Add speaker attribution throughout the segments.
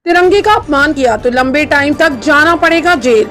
Speaker 1: तिरंगे का अपमान किया तो लंबे टाइम तक जाना पड़ेगा जेल।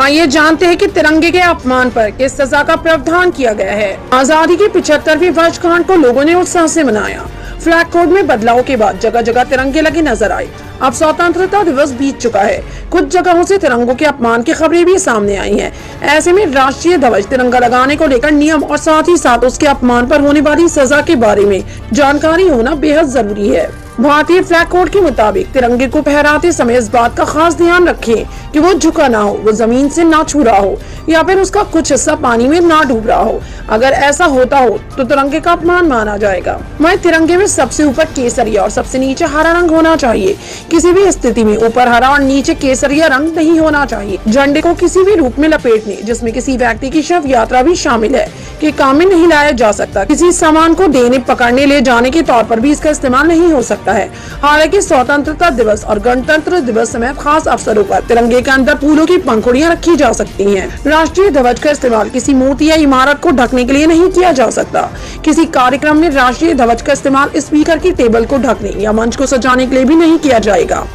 Speaker 1: आइए जानते हैं कि तिरंगे के अपमान पर किस सजा का प्रावधान किया गया है। आजादी की 75वीं वर्षगांठ को लोगों ने उत्साह से मनाया। फ्लैग कोड में बदलाव के बाद जगह जगह तिरंगे लगे नजर आए। अब स्वतंत्रता दिवस बीत चुका है, कुछ जगहों से तिरंगों के अपमान की खबरें भी सामने आई हैं। ऐसे में राष्ट्रीय ध्वज तिरंगा लगाने को लेकर नियम और साथ ही साथ उसके अपमान पर होने वाली सजा के बारे में जानकारी होना बेहद जरूरी है। भारतीय फ्लैग कोड के मुताबिक तिरंगे को फहराते समय इस बात का खास ध्यान रखें कि वो झुका ना हो, वो जमीन से ना छू रहा हो या फिर उसका कुछ हिस्सा पानी में ना डूब रहा हो। अगर ऐसा होता हो तो तिरंगे का अपमान माना जाएगा। वहीं तिरंगे में सबसे ऊपर केसरिया और सबसे नीचे हरा रंग होना चाहिए। किसी भी स्थिति में ऊपर हरा और नीचे केसरिया रंग नहीं होना चाहिए। झंडे को किसी भी रूप में लपेटने, जिसमें किसी व्यक्ति की शव यात्रा भी शामिल है, के काम में नहीं लाया जा सकता। किसी सामान को देने, पकड़ने, ले जाने के तौर पर भी इसका इस्तेमाल नहीं हो सकता है। हालांकि स्वतंत्रता दिवस और गणतंत्र दिवस समेत खास अवसरों पर तिरंगे के अंदर फूलों की पंखुड़ियां रखी जा सकती हैं। राष्ट्रीय ध्वज का इस्तेमाल किसी मूर्ति या इमारत को ढकने के लिए नहीं किया जा सकता। किसी कार्यक्रम में राष्ट्रीय ध्वज का इस्तेमाल स्पीकर की टेबल को ढकने या मंच को सजाने के लिए भी नहीं किया जाएगा।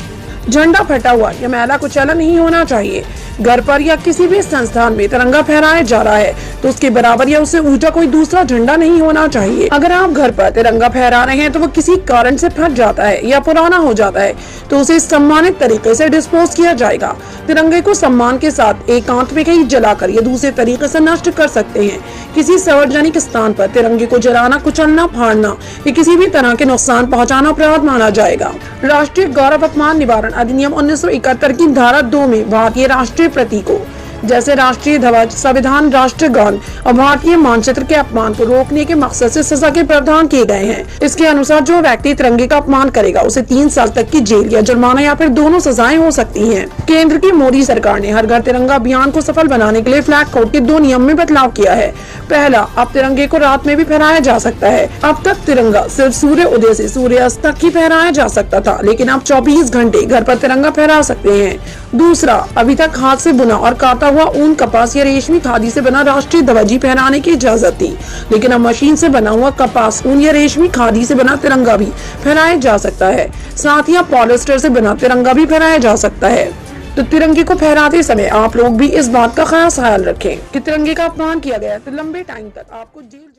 Speaker 1: झंडा फटा हुआ या मैला कुचैला नहीं होना चाहिए। घर पर या किसी भी संस्थान में तिरंगा फहराया जा रहा है तो उसके बराबर या उससे ऊंचा कोई दूसरा झंडा नहीं होना चाहिए। अगर आप घर पर तिरंगा फहरा रहे हैं तो वो किसी कारण से फट जाता है या पुराना हो जाता है तो उसे सम्मानित तरीके से डिस्पोज किया जाएगा। तिरंगे को सम्मान के साथ एकांत में कहीं जलाकर या दूसरे तरीके से नष्ट कर सकते हैं। किसी सार्वजनिक स्थान पर तिरंगे को जलाना, कुचलना, फाड़ना या किसी भी तरह के नुकसान पहुँचाना अपराध माना जाएगा। राष्ट्रीय गौरव अपमान निवारण अधिनियम 1971 की धारा 2 में भारतीय राष्ट्रीय प्रतीकों जैसे राष्ट्रीय ध्वज, संविधान, राष्ट्रगान और भारतीय मानचित्र के अपमान को रोकने के मकसद से सजा के प्रावधान किए गए हैं। इसके अनुसार जो व्यक्ति तिरंगे का अपमान करेगा उसे 3 साल तक की जेल या जुर्माना या फिर दोनों सजाएं हो सकती हैं। केंद्र की मोदी सरकार ने हर घर तिरंगा अभियान को सफल बनाने के लिए फ्लैग कोड के 2 नियम में बदलाव किया है। पहला, अब तिरंगे को रात में भी फहराया जा सकता है। अब तक तिरंगा सिर्फ सूर्य उदय से सूर्यास्त तक ही फहराया जा सकता था, लेकिन अब 24 घंटे घर पर तिरंगा फहरा सकते हैं। दूसरा, अभी तक हाथ से बुना और काटा हुआ ऊन, कपास या रेशमी खादी से बना राष्ट्रीय ध्वज फहराने की इजाजत थी, लेकिन अब मशीन से बना हुआ कपास, ऊन या रेशमी खादी से बना तिरंगा भी फहराया जा सकता है। साथ ही पॉलिस्टर से बना तिरंगा भी फहराया जा सकता है। तो तिरंगे को फहराते समय आप लोग भी इस बात का खास ख्याल रखें कि तिरंगे का अपमान किया गया तो लंबे टाइम तक आपको जेल